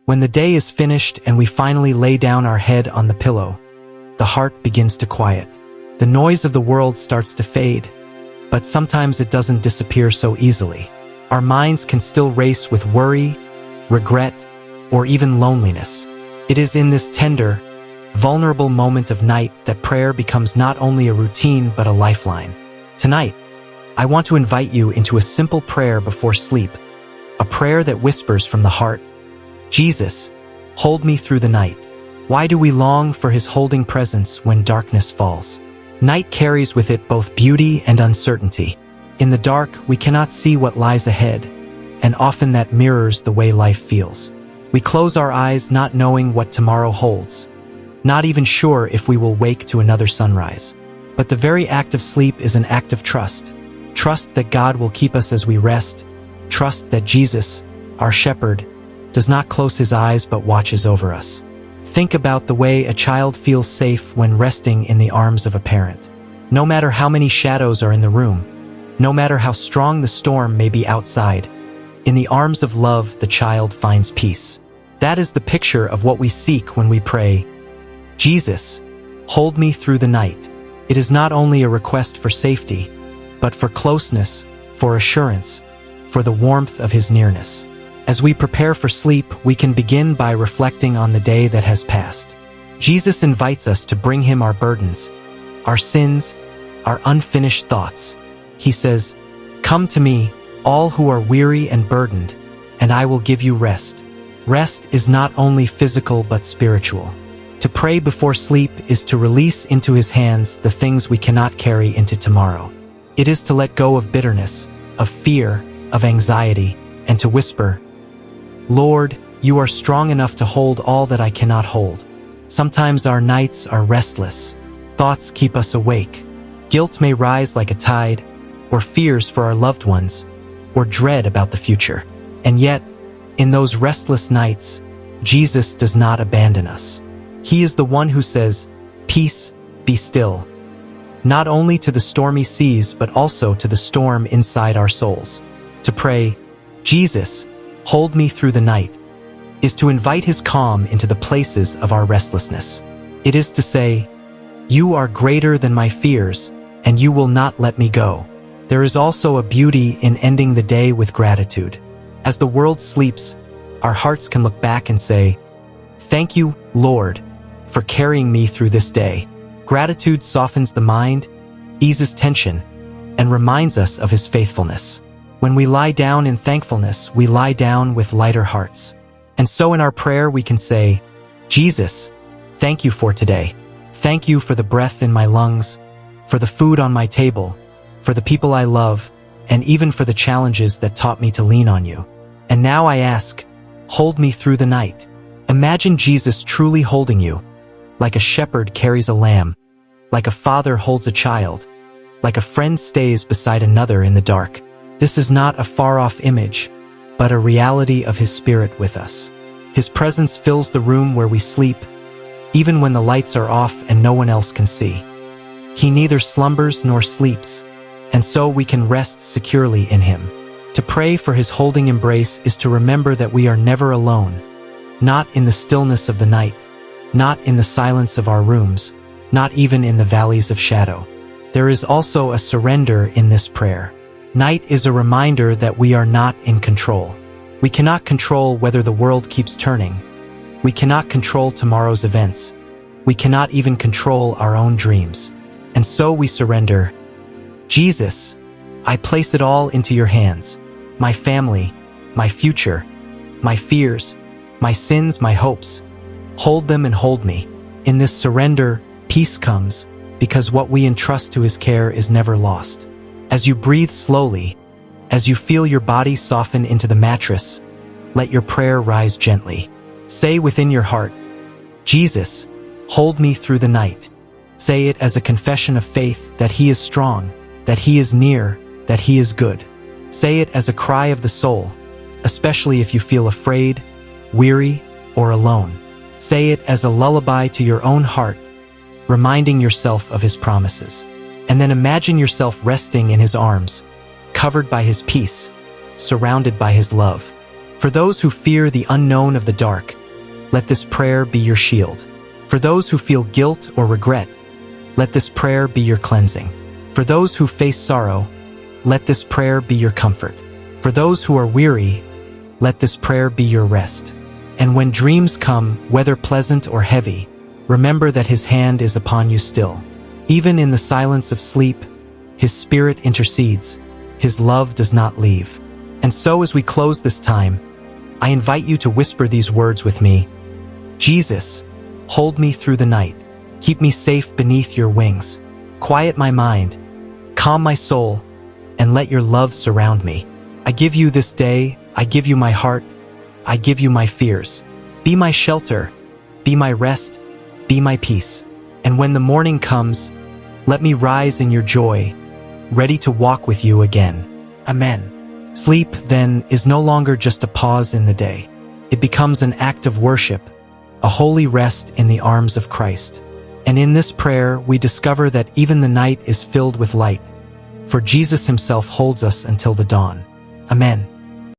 When the day is finished and we finally lay down our head on the pillow, the heart begins to quiet. The noise of the world starts to fade, but sometimes it doesn't disappear so easily. Our minds can still race with worry, regret, or even loneliness. It is in this tender, vulnerable moment of night that prayer becomes not only a routine but a lifeline. Tonight, I want to invite you into a simple prayer before sleep, a prayer that whispers from the heart, Jesus, hold me through the night. Why do we long for his holding presence when darkness falls? Night carries with it both beauty and uncertainty. In the dark, we cannot see what lies ahead, and often that mirrors the way life feels. We close our eyes not knowing what tomorrow holds, not even sure if we will wake to another sunrise. But the very act of sleep is an act of trust. Trust that God will keep us as we rest. Trust that Jesus, our shepherd, does not close his eyes but watches over us. Think about the way a child feels safe when resting in the arms of a parent. No matter how many shadows are in the room, no matter how strong the storm may be outside, in the arms of love the child finds peace. That is the picture of what we seek when we pray, Jesus, hold me through the night. It is not only a request for safety, but for closeness, for assurance, for the warmth of his nearness. As we prepare for sleep, we can begin by reflecting on the day that has passed. Jesus invites us to bring him our burdens, our sins, our unfinished thoughts. He says, "Come to me, all who are weary and burdened, and I will give you rest." Rest is not only physical but spiritual. To pray before sleep is to release into his hands the things we cannot carry into tomorrow. It is to let go of bitterness, of fear, of anxiety, and to whisper, Lord, you are strong enough to hold all that I cannot hold. Sometimes our nights are restless. Thoughts keep us awake. Guilt may rise like a tide, or fears for our loved ones, or dread about the future. And yet, in those restless nights, Jesus does not abandon us. He is the one who says, "Peace, be still," not only to the stormy seas but also to the storm inside our souls. To pray, Jesus, hold me through the night, is to invite his calm into the places of our restlessness. It is to say, you are greater than my fears, and you will not let me go. There is also a beauty in ending the day with gratitude. As the world sleeps, our hearts can look back and say, "Thank you, Lord, for carrying me through this day." Gratitude softens the mind, eases tension, and reminds us of his faithfulness. When we lie down in thankfulness, we lie down with lighter hearts. And so in our prayer we can say, Jesus, thank you for today. Thank you for the breath in my lungs, for the food on my table, for the people I love, and even for the challenges that taught me to lean on you. And now I ask, hold me through the night. Imagine Jesus truly holding you, like a shepherd carries a lamb, like a father holds a child, like a friend stays beside another in the dark. This is not a far-off image, but a reality of his spirit with us. His presence fills the room where we sleep, even when the lights are off and no one else can see. He neither slumbers nor sleeps, and so we can rest securely in him. To pray for his holding embrace is to remember that we are never alone, not in the stillness of the night, not in the silence of our rooms, not even in the valleys of shadow. There is also a surrender in this prayer. Night is a reminder that we are not in control. We cannot control whether the world keeps turning. We cannot control tomorrow's events. We cannot even control our own dreams. And so we surrender. Jesus, I place it all into your hands. My family, my future, my fears, my sins, my hopes. Hold them and hold me. In this surrender, peace comes, because what we entrust to his care is never lost. As you breathe slowly, as you feel your body soften into the mattress, let your prayer rise gently. Say within your heart, Jesus, hold me through the night. Say it as a confession of faith that he is strong, that he is near, that he is good. Say it as a cry of the soul, especially if you feel afraid, weary, or alone. Say it as a lullaby to your own heart, reminding yourself of his promises. And then imagine yourself resting in his arms, covered by his peace, surrounded by his love. For those who fear the unknown of the dark, let this prayer be your shield. For those who feel guilt or regret, let this prayer be your cleansing. For those who face sorrow, let this prayer be your comfort. For those who are weary, let this prayer be your rest. And when dreams come, whether pleasant or heavy, remember that His hand is upon you still. Even in the silence of sleep, His Spirit intercedes. His love does not leave. And so as we close this time, I invite you to whisper these words with me. Jesus, hold me through the night. Keep me safe beneath your wings. Quiet my mind, calm my soul, and let your love surround me. I give you this day, I give you my heart, I give you my fears. Be my shelter, be my rest, be my peace. And when the morning comes, let me rise in your joy, ready to walk with you again. Amen. Sleep, then, is no longer just a pause in the day. It becomes an act of worship, a holy rest in the arms of Christ. And in this prayer, we discover that even the night is filled with light, for Jesus Himself holds us until the dawn. Amen.